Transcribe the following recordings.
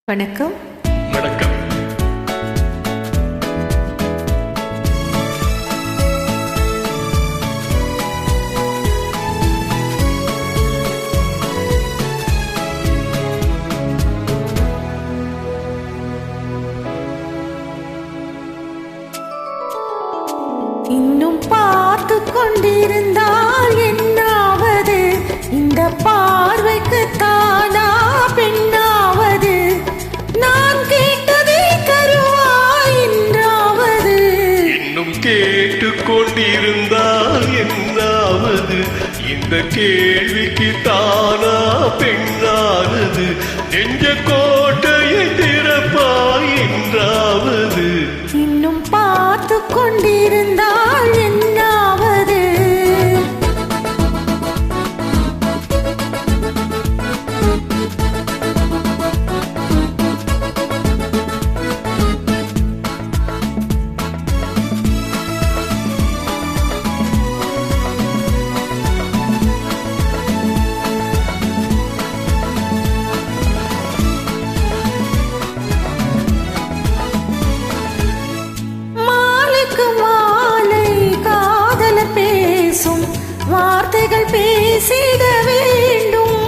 வணக்கம். வணக்கம். இன்னும் பார்த்து கொண்டிருந்தால் என்னாவது? இந்த பார்வைக்கு தானா பெண்ணாவது? நான் கேட்டதை தருவாய் என்றாவது? இன்னும் கேட்டு கொண்டிருந்தால் என்னாவது? இந்த கேள்விக்கு தானா பெண்ணானது? நெஞ்ச கோட்டையை திறப்பாய் என்றாவது? இன்னும் பார்த்து கொண்டிருந்தால் என்னாவது? மாலை காதல பேசும் வார்த்தைகள் பேசிட வேண்டும்.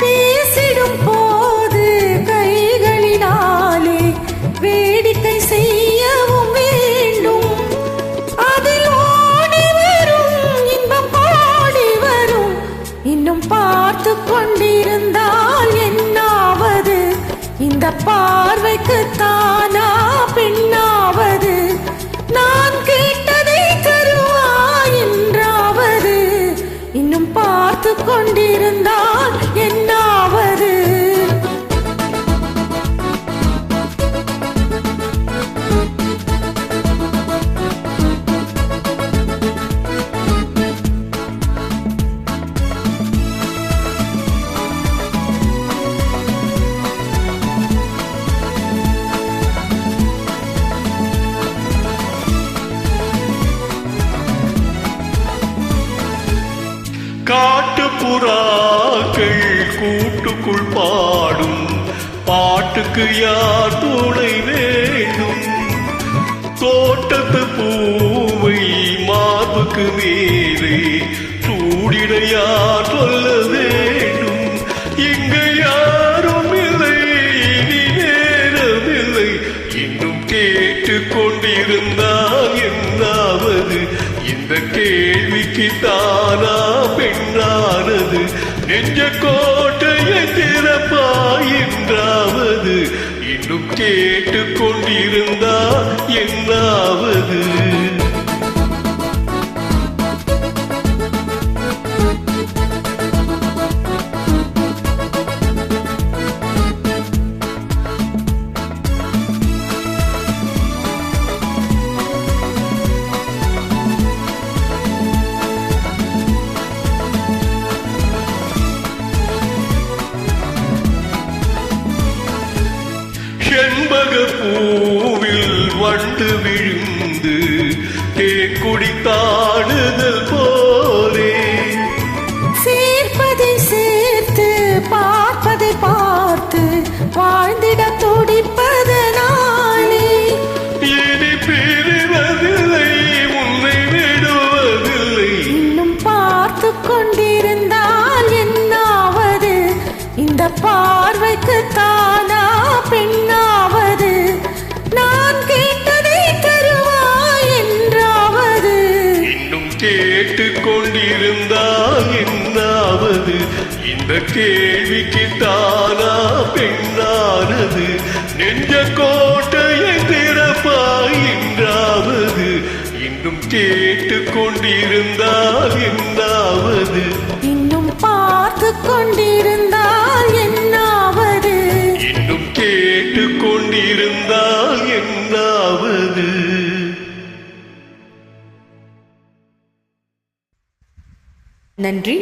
பேசிடும் போது கைகளினாலே வேடிக்கை செய்யவும் வேண்டும். அதில் ஓடி வரும் இன்பம் பாடி வரும். இன்னும் பார்த்து கொண்டிருந்தால் என்னாவது? இந்த பார்வைக்கு தானா பெண்ணாவது? நான் கேட்டதை தருவாய் என்றாவது? இன்னும் பார்த்து கொண்டிருந்தால் என்னாவது? காட்டுப்புறாக்கள் கூட்டுக்குள் பாடும் பாட்டுக்கு யார் துணை வேண்டும்? தோட்டத்து பூவை மார்புக்கு மேலே சூடிட யார் சொல்ல வேண்டும்? இங்கு யாரும் இல்லை, இனி நேரமில்லை. இன்னும் கேட்டு கொண்டிருந்தால் என்னாவது? இந்த கேள்விக்கு தானா பெண்ணானது? நெஞ்ச கோட்டையை திறப்பாய் என்றாவது? இன்னும் கேட்டு கொண்டிருந்தால் என்னாவது? செண்பக பூவில் வண்டு விழுந்து தேக்குடி தாடுதல் போலே சேர்ப்பதை சேர்த்து பார்ப்பதை பார்த்து வாழ்ந்திட துடிப்பதனாலே இனி பிரிவதில்லை, உன்னை விடுவதில்லை. இன்னும் பார்த்து கொண்டிருந்தால் என்னாவது? இந்த பார்வைக்கு தானா பெண்ணாவது? நான் கேட்டதை தருவாய் என்றாவது? இன்னும் கேட்டு கொண்டிருந்தால் என்னாவது? இந்த கேள்விக்கு தானா பெண்ணானது? நெஞ்ச கோட்டையை திறப்பாய் என்றாவது? இன்னும் கேட்டு கொண்டிருந்தால் என்னாவது? இன்னும் பார்த்து கொண்டிருந்தால் என்னாவது? இன்னும் கேட்டு கொண்டிருந்தால் என்னாவது? நன்றி.